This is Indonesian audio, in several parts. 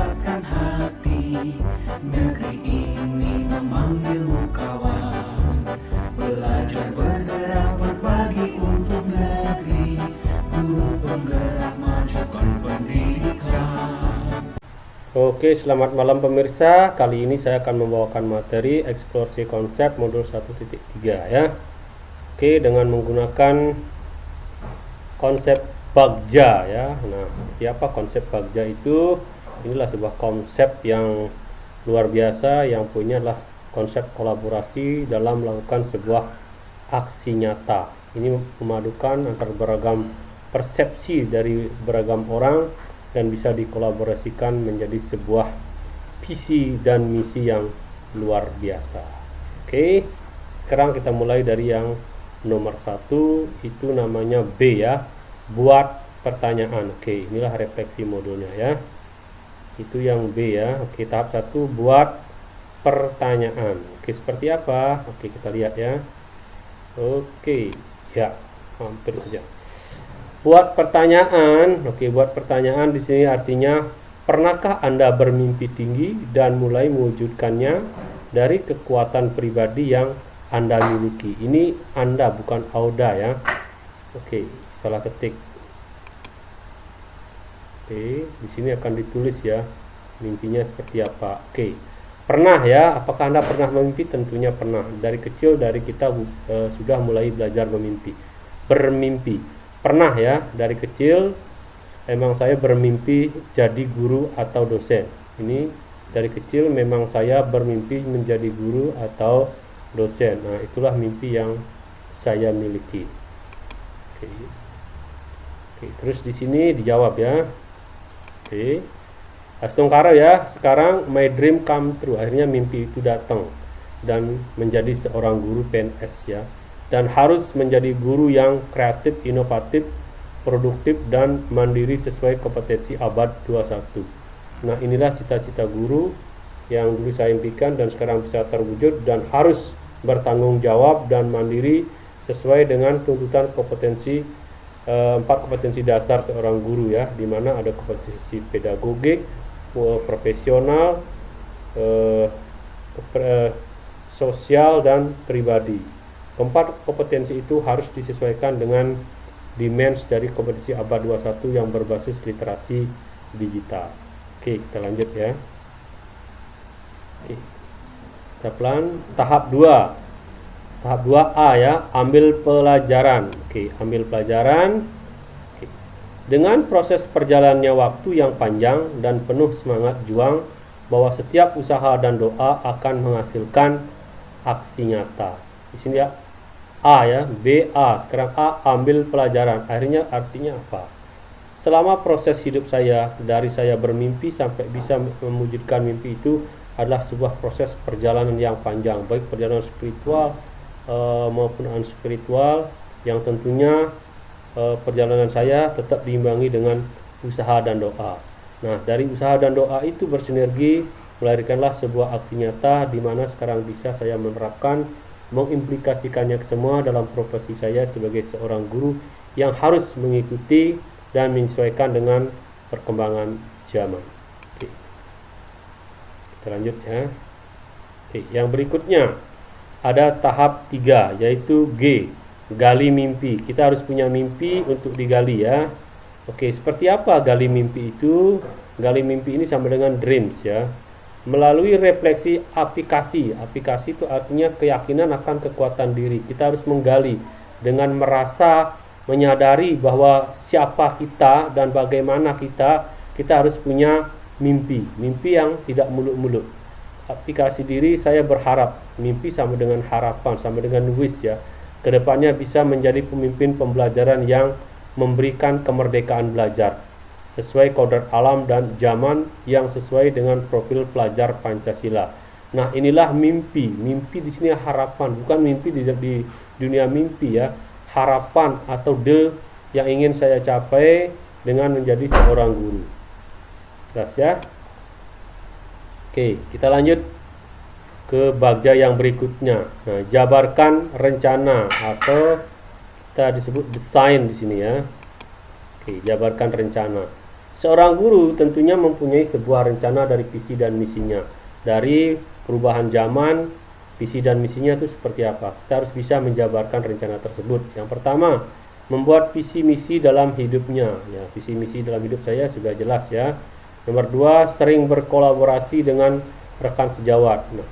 mendapatkan hati. Negeri ini memanggilmu kawan, belajar bergerak berbagi untuk negeri. Guru penggerak majukan pendidikan. Oke, selamat malam pemirsa. Kali ini saya akan membawakan materi eksplorasi konsep modul 1.3 ya. Oke, dengan menggunakan konsep Bagja ya. Nah, seperti apa konsep Bagja itu? Inilah sebuah konsep yang luar biasa yang punya adalah konsep kolaborasi dalam melakukan sebuah aksi nyata. Ini memadukan antara beragam persepsi dari beragam orang dan bisa dikolaborasikan menjadi sebuah visi dan misi yang luar biasa. Oke, sekarang kita mulai dari yang nomor 1, itu namanya B ya, buat pertanyaan. Oke, inilah refleksi modulnya ya, itu yang B ya. Oke, tahap 1 buat pertanyaan. Oke, seperti apa? Oke, kita lihat ya. Oke ya, hampir saja. Buat pertanyaan. Oke, buat pertanyaan di sini artinya, pernahkah Anda bermimpi tinggi dan mulai mewujudkannya dari kekuatan pribadi yang Anda miliki? Ini Anda, bukan Auda ya. Oke, salah ketik. Oke, di sini akan ditulis ya mimpinya seperti apa. Oke, pernah ya. Apakah Anda pernah memimpi? Tentunya pernah. Dari kecil, dari kita sudah mulai belajar bermimpi. Pernah ya, dari kecil emang saya bermimpi jadi guru atau dosen. Ini dari kecil memang saya bermimpi menjadi guru atau dosen. Nah, itulah mimpi yang saya miliki. Oke. Oke, terus di sini dijawab ya. Oke. Astungkara ya, sekarang my dream come true. Akhirnya mimpi itu datang dan menjadi seorang guru PNS ya. Dan harus menjadi guru yang kreatif, inovatif, produktif, dan mandiri sesuai kompetensi abad 21. Nah, inilah cita-cita guru yang dulu saya impikan dan sekarang bisa terwujud, dan harus bertanggung jawab dan mandiri sesuai dengan tuntutan kompetensi 4 kompetensi dasar seorang guru ya, di mana ada kompetensi pedagogik, profesional, sosial, dan pribadi. Keempat kompetensi itu harus disesuaikan dengan demands dari kompetensi abad 21 yang berbasis literasi digital. Oke, kita lanjut ya. Oke. Kita pelan. Tahap 2. Tahap 2A ya, ambil pelajaran. Oke, ambil pelajaran. Oke. Dengan proses perjalannya waktu yang panjang dan penuh semangat juang, bahwa setiap usaha dan doa akan menghasilkan aksi nyata. Di sini ya, A ya, B, A. Sekarang A, ambil pelajaran. Akhirnya artinya apa? Selama proses hidup saya, dari saya bermimpi sampai bisa mewujudkan mimpi itu adalah sebuah proses perjalanan yang panjang, baik perjalanan spiritual maupun unspiritual, yang tentunya perjalanan saya tetap diimbangi dengan usaha dan doa. Nah, dari usaha dan doa itu bersinergi melahirkanlah sebuah aksi nyata, di mana sekarang bisa saya menerapkan, mengimplikasikannya ke semua dalam profesi saya sebagai seorang guru yang harus mengikuti dan menyesuaikan dengan perkembangan zaman. Oke. Kita lanjut ya. Oke, yang berikutnya ada tahap 3, yaitu G, gali mimpi. Kita harus punya mimpi untuk digali ya. Oke, seperti apa gali mimpi itu? Gali mimpi ini sama dengan dreams ya. Melalui refleksi aplikasi itu artinya keyakinan akan kekuatan diri. Kita harus menggali dengan merasa menyadari bahwa siapa kita dan bagaimana kita harus punya mimpi yang tidak muluk-muluk. Aplikasi diri, saya berharap, mimpi sama dengan harapan, sama dengan wish ya. Kedepannya bisa menjadi pemimpin pembelajaran yang memberikan kemerdekaan belajar sesuai kodrat alam dan zaman yang sesuai dengan profil pelajar Pancasila. Nah, inilah mimpi. Mimpi di sini harapan, bukan mimpi di dunia mimpi ya. Harapan atau yang ingin saya capai dengan menjadi seorang guru. Jelas ya? Oke, kita lanjut ke bagja yang berikutnya. Nah, jabarkan rencana atau kita disebut desain di sini ya. Oke, jabarkan rencana. Seorang guru tentunya mempunyai sebuah rencana dari visi dan misinya. Dari perubahan zaman, visi dan misinya itu seperti apa? Kita harus bisa menjabarkan rencana tersebut. Yang pertama, membuat visi misi dalam hidupnya. Ya, visi misi dalam hidup saya sudah jelas ya. Nomor 2, sering berkolaborasi dengan rekan sejawat. Nah,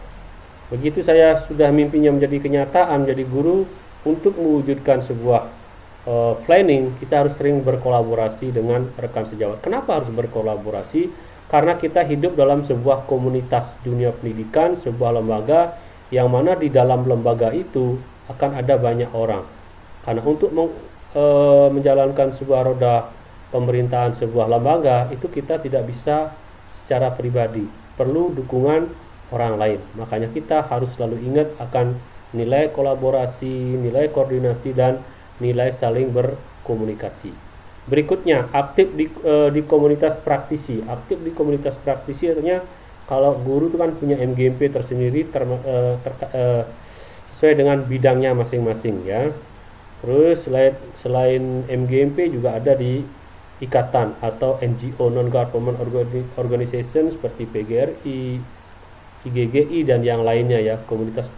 begitu saya sudah mimpinya menjadi kenyataan, menjadi guru, untuk mewujudkan sebuah planning, kita harus sering berkolaborasi dengan rekan sejawat. Kenapa harus berkolaborasi? Karena kita hidup dalam sebuah komunitas dunia pendidikan, sebuah lembaga, yang mana di dalam lembaga itu akan ada banyak orang. Karena untuk menjalankan sebuah roda pemerintahan sebuah lembaga, itu kita tidak bisa secara pribadi, perlu dukungan orang lain. Makanya kita harus selalu ingat akan nilai kolaborasi, nilai koordinasi, dan nilai saling berkomunikasi. Berikutnya, aktif di komunitas praktisi. Aktif di komunitas praktisi artinya kalau guru itu kan punya MGMP tersendiri sesuai dengan bidangnya masing-masing ya. Terus selain MGMP juga ada di ikatan atau NGO, non-government organization, seperti PGRI, IGGI, dan yang lainnya ya, komunitas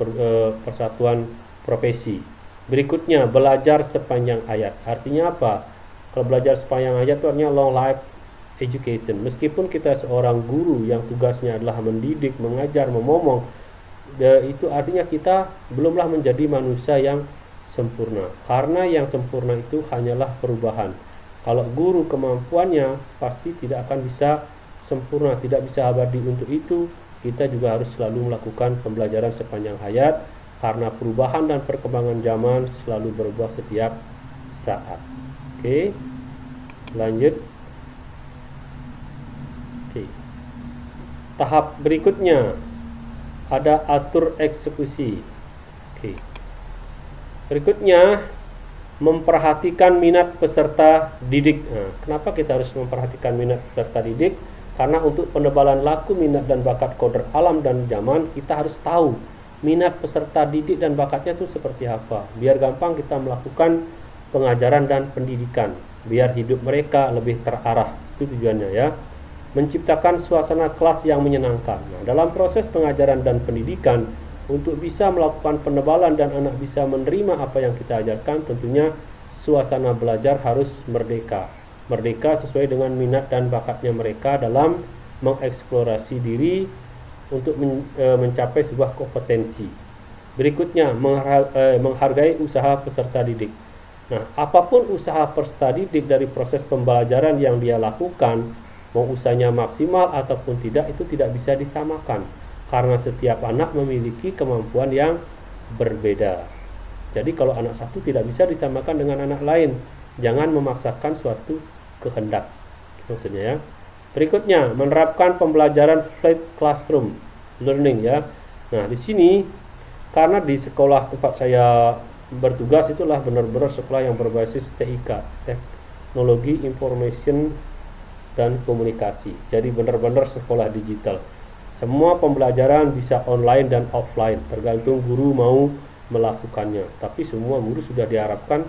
persatuan profesi. Berikutnya, belajar sepanjang hayat. Artinya apa? Kalau belajar sepanjang hayat itu artinya long life education. Meskipun kita seorang guru yang tugasnya adalah mendidik, mengajar, memomong, itu artinya kita belumlah menjadi manusia yang sempurna. Karena yang sempurna itu hanyalah perubahan. Kalau guru kemampuannya pasti tidak akan bisa sempurna, tidak bisa abadi. Untuk itu kita juga harus selalu melakukan pembelajaran sepanjang hayat, karena perubahan dan perkembangan zaman selalu berubah setiap saat. Oke, lanjut. Oke. Tahap berikutnya ada atur eksekusi. Oke. Berikutnya, memperhatikan minat peserta didik. Nah, kenapa kita harus memperhatikan minat peserta didik? Karena untuk penebalan laku, minat, dan bakat kodrat alam dan zaman, kita harus tahu minat peserta didik dan bakatnya itu seperti apa. Biar gampang kita melakukan pengajaran dan pendidikan. Biar hidup mereka lebih terarah. Itu tujuannya ya. Menciptakan suasana kelas yang menyenangkan. Nah, dalam proses pengajaran dan pendidikan, untuk bisa melakukan penebalan dan anak bisa menerima apa yang kita ajarkan, tentunya suasana belajar harus merdeka. Merdeka sesuai dengan minat dan bakatnya mereka dalam mengeksplorasi diri untuk mencapai sebuah kompetensi. Berikutnya, menghargai usaha peserta didik. Nah, apapun usaha peserta didik dari proses pembelajaran yang dia lakukan, mau usahanya maksimal ataupun tidak, itu tidak bisa disamakan. Karena setiap anak memiliki kemampuan yang berbeda. Jadi kalau anak satu tidak bisa disamakan dengan anak lain. Jangan memaksakan suatu kehendak. Maksudnya ya. Berikutnya, menerapkan pembelajaran flipped classroom learning ya. Nah, di sini karena di sekolah tempat saya bertugas itulah benar-benar sekolah yang berbasis TIK, Teknologi Information dan Komunikasi. Jadi benar-benar sekolah digital. Semua pembelajaran bisa online dan offline, tergantung guru mau melakukannya. Tapi semua guru sudah diharapkan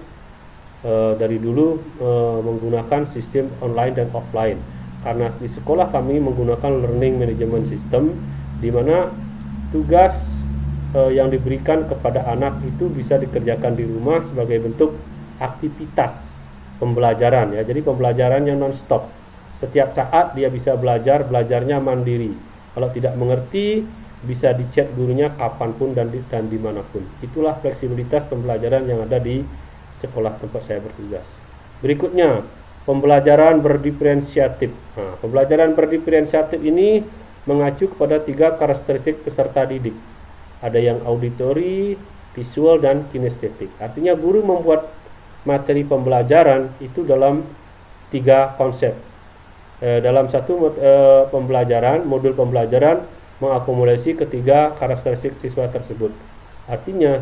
dari dulu menggunakan sistem online dan offline. Karena di sekolah kami menggunakan learning management system, di mana tugas yang diberikan kepada anak itu bisa dikerjakan di rumah sebagai bentuk aktivitas pembelajaran ya. Jadi pembelajarannya non-stop. Setiap saat dia bisa belajarnya mandiri. Kalau tidak mengerti bisa dichat gurunya kapanpun dan dimanapun. Itulah fleksibilitas pembelajaran yang ada di sekolah tempat saya bertugas. Berikutnya, pembelajaran berdiferensiatif. Nah, pembelajaran berdiferensiatif ini mengacu kepada 3 karakteristik peserta didik. Ada yang auditory, visual, dan kinestetik. Artinya guru membuat materi pembelajaran itu dalam 3 konsep. Dalam satu pembelajaran, modul pembelajaran mengakumulasi ketiga karakteristik siswa tersebut. Artinya,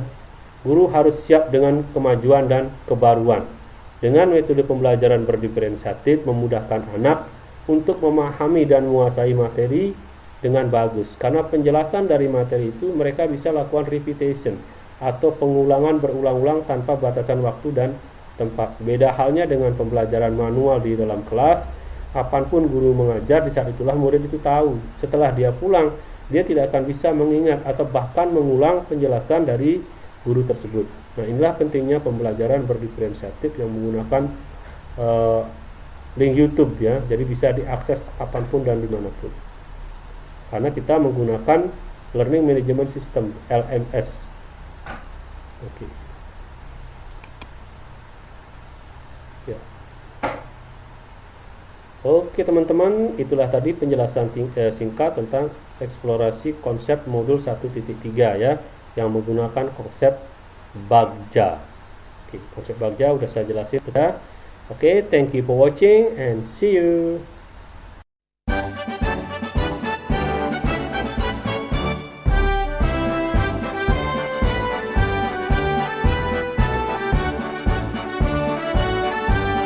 guru harus siap dengan kemajuan dan kebaruan. Dengan metode pembelajaran berdiferensiatif memudahkan anak untuk memahami dan menguasai materi dengan bagus. Karena penjelasan dari materi itu mereka bisa lakukan repetition atau pengulangan berulang-ulang tanpa batasan waktu dan tempat. Beda halnya dengan pembelajaran manual di dalam kelas, kapanpun guru mengajar, di saat itulah murid itu tahu. Setelah dia pulang, dia tidak akan bisa mengingat atau bahkan mengulang penjelasan dari guru tersebut. Nah, inilah pentingnya pembelajaran berdiferensiatif yang menggunakan link YouTube ya, jadi bisa diakses kapanpun dan dimanapun. Karena kita menggunakan Learning Management System (LMS). Oke. Ya. Oke teman-teman, itulah tadi penjelasan singkat tentang eksplorasi konsep modul 1.3 ya, yang menggunakan konsep Bagja. Oke, konsep Bagja udah saya jelasin. Oke, thank you for watching and see you.